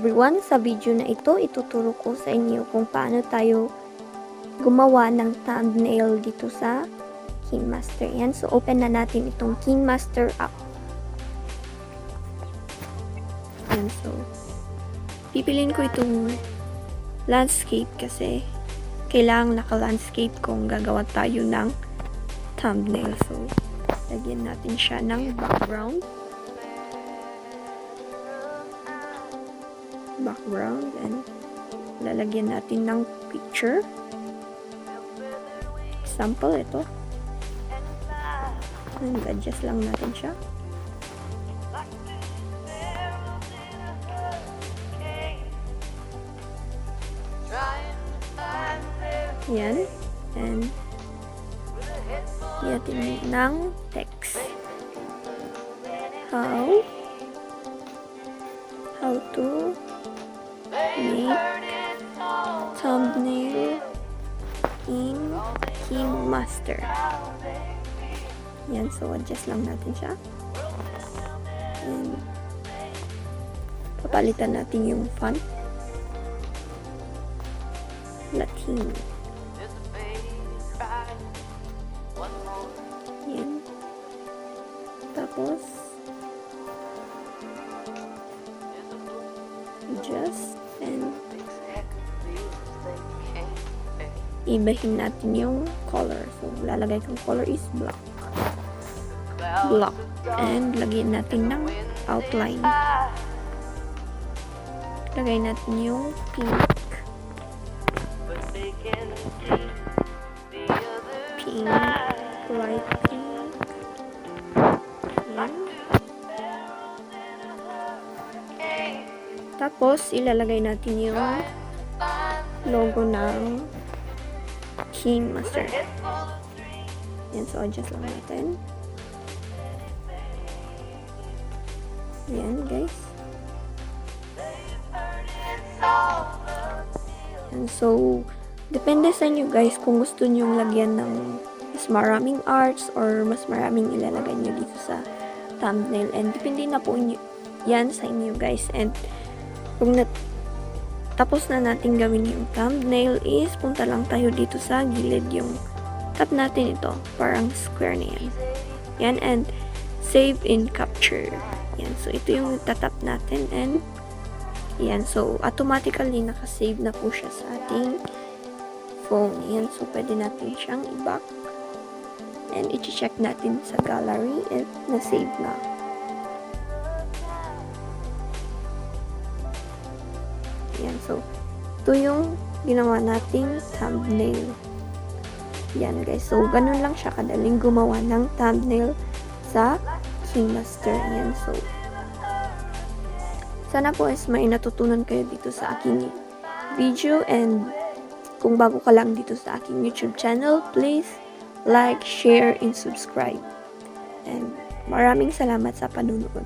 everyone! Sa video na ito, ituturo ko sa inyo kung paano tayo gumawa ng thumbnail dito sa KineMaster. Yan. So, open na natin itong KineMaster app. Yan. So, pipiliin ko itong landscape kasi kailangang naka-landscape kung gagawa tayo ng thumbnail. So, lagyan natin siya ng background and lalagyan natin ng picture. Example, ito. And adjust lang natin siya. Yan. And yatin ng text. How to make thumbnail in KineMaster. Yan, so adjust lang natin siya. And papalitan natin yung font. Latin. Yan. Tapos adjust and ibahin natin yung color. So, lalagay kong color is black. And lagyan natin ng outline. Lagay natin yung pink. Light pink. Yan. Tapos, ilalagay natin yung logo ng KineMaster. Yan, so adjust lang natin. Yan, guys. And so, depende sa inyo guys kung gusto nyo lagyan ng mas maraming arts or mas maraming ilalagay nyo dito sa thumbnail. And depende na po yan sa inyo guys. And kung tapos na natin gawin yung thumbnail is punta lang tayo dito sa gilid, yung tap natin ito, parang square na yan. Yan, and save in capture. Yan, so ito yung tatap natin and yan, so automatically nakasave na po siya sa ating phone. Yan, so pwede natin siyang i-back and i-check natin sa gallery if na-save na. Yan, so ito yung ginawa nating thumbnail. Yan guys, so ganun lang siya kadaling gumawa ng thumbnail sa KineMaster. Yan, so sana po is may natutunan kayo dito sa aking video, and kung bago ka lang dito sa aking YouTube channel, please like, share, and subscribe. And maraming salamat sa panunood.